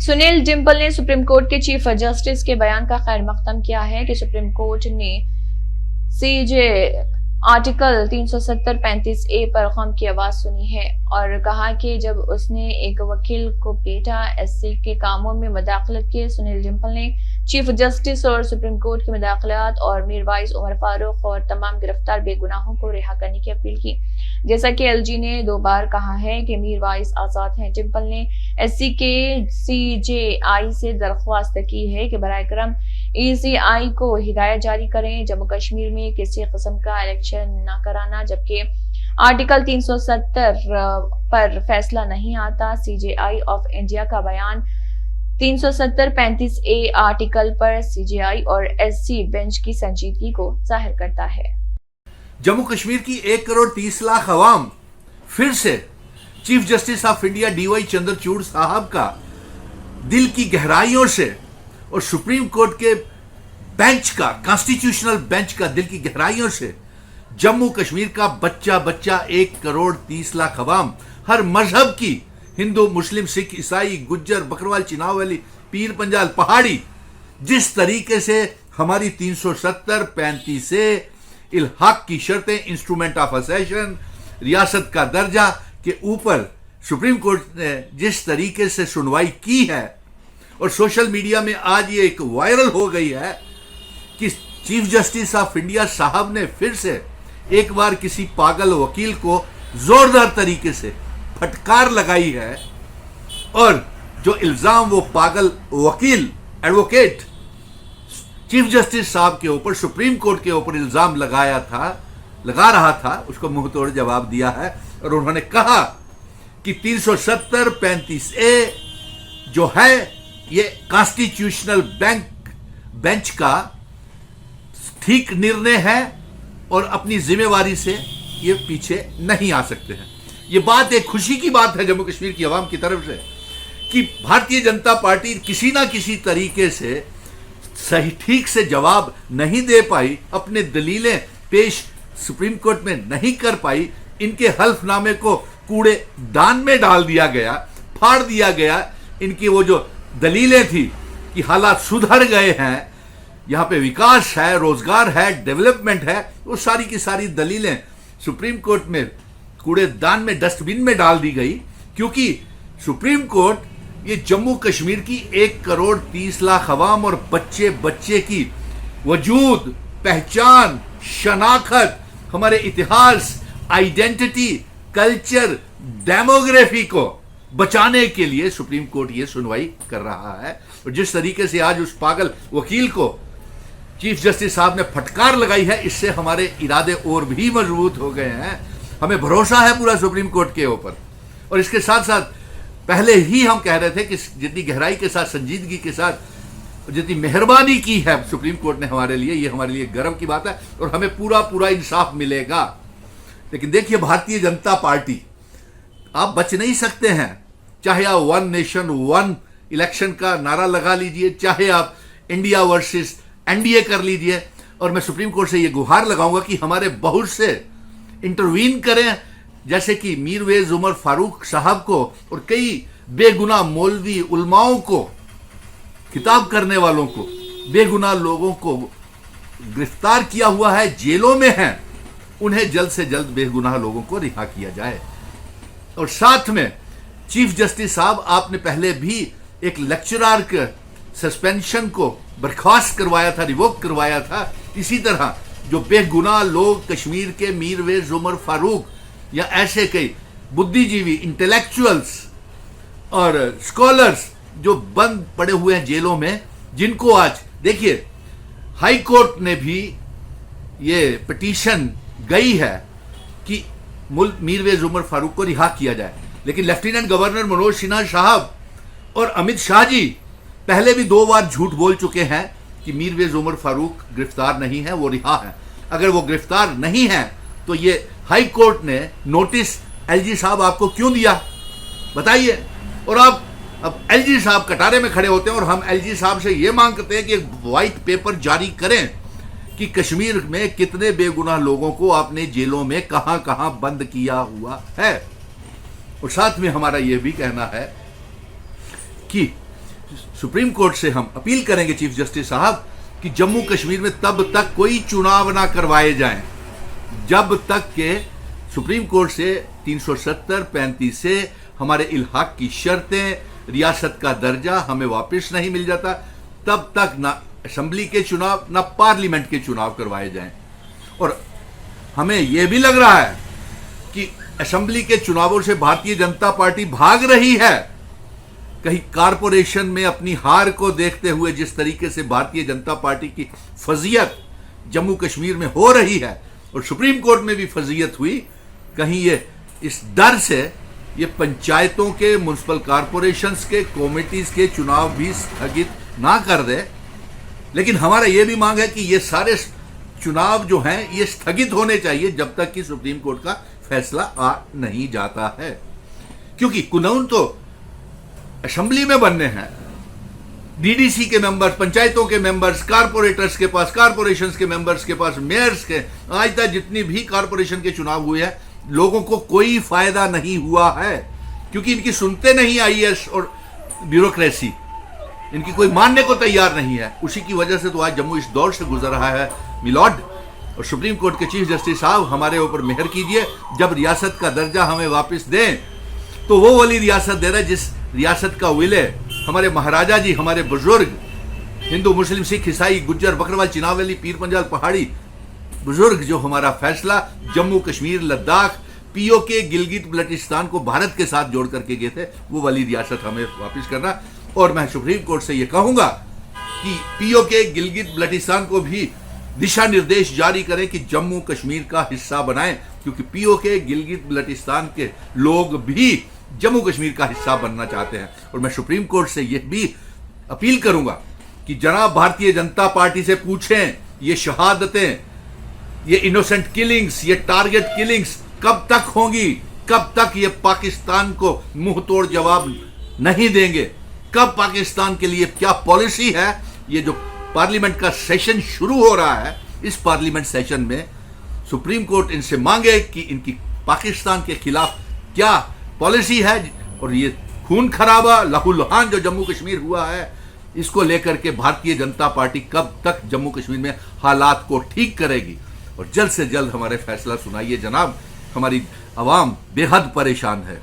सुनील डिम्पल ने supreme court के chief justice के बयान का खैर मकदम किया है कि सुप्रीम कोर्ट ने सीजे आर्टिकल 370-35A पर कौम की आवाज सुनी है और कहा कि जब उसने एक वकील को पीटा, एससी के कामों में मदाखलत की। सुनील डिम्पल ने चीफ जस्टिस और सुप्रीम कोर्ट की मदाखलत और मीरवाइज उमर फारूक और तमाम गिरफ्तार बेगुनाहों को रिहा करने की अपील की। जैसा कि एलजी ने 2 बार कहा है कि मीरवाइज आजाद हैं। डिम्पल ने एससी के सीजेआई से दरख्वास्त की है कि बराए करम ईसीआई को हिदायत जारी करें जम्मू कश्मीर में किसी किस्म का इलेक्शन न कराना, जबकि आर्टिकल 370 पर फैसला नहीं आता। सीजेआई ऑफ इंडिया का बयान 370-35A आर्टिकल पर सीजेआई और एससी बेंच की संजीदगी को जाहिर करता है। जम्मू कश्मीर की 1 करोड़ 30 लाख अवाम फिर से chief justice of India DY Chandrachud साहब का दिल की गहराइयों से और सुप्रीम कोर्ट के बेंच का, कॉन्स्टिट्यूशनल बेंच का दिल की गहराइयों से जम्मू कश्मीर का बच्चा बच्चा 1 करोड़ 30 लाख अवाम, हर मजहब की, हिंदू, मुस्लिम, सिख, ईसाई, गुज्जर, बकरवाल, चिनावली, पीर पंजाल, पहाड़ी, जिस तरीके से हमारी 370-35 इल्हाक की शर्तें, इंस्ट्रूमेंट ऑफ असेशन, रियासत का दर्जा के ऊपर सुप्रीम कोर्ट ने जिस तरीके से सुनवाई की है और सोशल मीडिया में आज ये एक वायरल हो गई है कि चीफ जस्टिस ऑफ इंडिया साहब ने फिर से एक बार किसी पागल वकील को जोरदार तरीके से फटकार लगाई है और जो इल्जाम वो पागल वकील, एडवोकेट चीफ जस्टिस साहब के ऊपर, सुप्रीम कोर्ट के ऊपर इल्जाम लगा रहा था, उसको मुंह तोड़ जवाब दिया है और उन्होंने कहा कि 370-35A जो है ये कॉन्स्टिट्यूशनल बेंच का ठीक निर्णय है और अपनी जिम्मेवारी से ये पीछे नहीं आ सकते हैं। ये बात एक खुशी की बात है जम्मू कश्मीर की आवाम की तरफ से कि भारतीय जनता पार्टी किसी ना किसी तरीके से सही ठीक से जवाब नहीं दे पाई, अपने दलीलें पेश सुप्रीम कोर्ट में नहीं कर पाई, इनके हल्फनामे को कूड़े दान में डाल दिया गया, फाड़ दिया गया। इनकी वो जो दलीलें थी कि हालात सुधर गए हैं, यहाँ पे विकास है, रोजगार है, डेवलपमेंट है, वो सारी की सारी दलीलें सुप्रीम कोर्ट में कूड़ेदान में, डस्टबिन में डाल दी गई, क्योंकि सुप्रीम कोर्ट ये जम्मू कश्मीर की 1 करोड़ 30 लाख अवाम और बच्चे बच्चे की वजूद, पहचान, शनाखत, हमारे इतिहास, आइडेंटिटी, कल्चर, डेमोग्राफी को बचाने के लिए सुप्रीम कोर्ट ये सुनवाई कर रहा है। और जिस तरीके से आज उस पागल वकील को चीफ जस्टिस साहब ने फटकार लगाई है, इससे हमारे इरादे और भी मजबूत हो गए हैं। हमें भरोसा है पूरा सुप्रीम कोर्ट के ऊपर। और इसके साथ साथ पहले ही हम कह रहे थे कि जितनी गहराई के साथ, संजीदगी के साथ, जितनी मेहरबानी की है सुप्रीम कोर्ट ने हमारे लिए, ये हमारे लिए गर्व की बात है और हमें पूरा पूरा इंसाफ मिलेगा। लेकिन देखिए, भारतीय जनता पार्टी, आप बच नहीं सकते हैं। चाहे आप 1 नेशन 1 इलेक्शन का नारा लगा लीजिए, चाहे आप इंडिया वर्सेस एनडीए कर लीजिए, और मैं सुप्रीम कोर्ट से ये गुहार लगाऊंगा कि हमारे बहुत से इंटरवीन करें, जैसे कि मीरवेज उमर फारूक साहब को और कई बेगुनाह मौलवी उलमाओं को, खिताब करने वालों को, बेगुनाह लोगों को गिरफ्तार किया हुआ है, जेलों में हैं, उन्हें जल्द से जल्द बेगुनाह लोगों को रिहा किया जाए। और साथ में चीफ जस्टिस साहब, आपने पहले भी एक लेक्चरर के सस्पेंशन को बर्खास्त करवाया था, रिवोक करवाया था। इसी तरह जो बेगुनाह लोग कश्मीर के मीरवेज उमर फारूक या ऐसे कई बुद्धिजीवी, इंटेलेक्चुअल्स और स्कॉलर्स जो बंद पड़े हुए हैं जेलों में, जिनको आज देखिए हाई कोर्ट ने भी ये पिटीशन गई है कि मीरवेज उमर फारूक को रिहा किया जाए, लेकिन लेफ्टिनेंट गवर्नर मनोज सिन्हा साहब और अमित शाह जी पहले भी 2 बार झूठ बोल चुके हैं कि मीरवेज उमर फारूक गिरफ्तार नहीं है, वो रिहा है। अगर वो गिरफ्तार नहीं है तो ये हाई कोर्ट ने नोटिस एलजी साहब आपको क्यों दिया, बताइए। और आप अब एलजी साहब कटारे में खड़े होते हैं और हम एलजी साहब से ये मांग करते हैं कि एक व्हाइट पेपर जारी करें कि कश्मीर में कितने बेगुनाह लोगों को आपने जेलों में कहां कहां बंद किया हुआ है। और साथ में हमारा यह भी कहना है कि सुप्रीम कोर्ट से हम अपील करेंगे चीफ जस्टिस साहब कि जम्मू कश्मीर में तब तक कोई चुनाव ना करवाए जाएं जब तक के सुप्रीम कोर्ट से 370-35 से हमारे इल्हाक की शर्तें, रियासत का दर्जा हमें वापस नहीं मिल जाता, तब तक ना असेंबली के चुनाव ना पार्लियामेंट के चुनाव करवाए जाएं। और हमें यह भी लग रहा है कि असेंबली के चुनावों से भारतीय जनता पार्टी भाग रही है। कहीं कारपोरेशन में अपनी हार को देखते हुए जिस तरीके से भारतीय जनता पार्टी की फजीयत जम्मू कश्मीर में हो रही है और सुप्रीम कोर्ट में भी फजीयत हुई, कहीं ये इस डर से ये पंचायतों के, म्युनिसिपल कारपोरेशंस के, कमेटीज के चुनाव भी स्थगित ना कर दे। लेकिन हमारा ये भी मांग है कि ये सारे चुनाव जो हैं ये स्थगित होने चाहिए जब तक कि सुप्रीम कोर्ट का फैसला आ नहीं जाता है, क्योंकि कानून तो असेंबली में बनने हैं। डीडीसी के मेंबर्स, पंचायतों के मेंबर्स, कारपोरेटर्स के पास, कारपोरेशंस के मेंबर्स के पास, मेयर्स के, आज तक जितनी भी कारपोरेशन के चुनाव हुए हैं लोगों को कोई फायदा नहीं हुआ है, क्योंकि इनकी सुनते नहीं आईएएस और ब्यूरोक्रेसी, इनकी कोई मानने को तैयार नहीं है। उसी की वजह से तो आज जम्मू इस दौर से गुजर रहा है मिलॉर्ड। और सुप्रीम कोर्ट के चीफ जस्टिस साहब हमारे ऊपर मेहर कीजिए, जब रियासत का दर्जा हमें वापस दें तो वो वाली रियासत दे रहे जिस रियासत का विलय हमारे महाराजा जी, हमारे बुजुर्ग, हिंदू, मुस्लिम, सिख, ईसाई, गुज्जर, बकरवाल, चिनावली, पीर पंजाल, पहाड़ी बुजुर्ग जो हमारा फैसला जम्मू कश्मीर, लद्दाख, पीओके, गिलगित बल्टिस्तान को भारत के साथ जोड़ करके गए थे, वो वाली रियासत हमें वापस करना। और मैं सुप्रीम कोर्ट से ये कहूंगा कि पीओके, गिलगित बल्टिस्तान को भी दिशा निर्देश जारी करें कि जम्मू कश्मीर का हिस्सा बनाएं, क्योंकि पीओके, गिलगित बल्टिस्तान के लोग भी जम्मू कश्मीर का हिस्सा बनना चाहते हैं। और मैं सुप्रीम कोर्ट से यह भी अपील करूंगा कि जनाब भारतीय जनता पार्टी से पूछें, ये शहादतें, ये इनोसेंट किलिंग्स, ये टारगेट किलिंग्स कब तक होंगी? कब तक ये पाकिस्तान को मुंह तोड़ जवाब नहीं देंगे? कब पाकिस्तान के लिए क्या पॉलिसी है? ये जो पार्लियामेंट का सेशन शुरू हो रहा है, इस पार्लियामेंट सेशन में सुप्रीम कोर्ट इनसे मांगे कि इनकी पाकिस्तान के खिलाफ क्या पॉलिसी है। और ये खून खराबा, लहूलुहान जो जम्मू कश्मीर हुआ है, इसको लेकर के भारतीय जनता पार्टी कब तक जम्मू कश्मीर में हालात को ठीक करेगी? और जल्द से जल्द हमारे फैसला सुनाइए जनाब, हमारी आवाम बेहद परेशान है।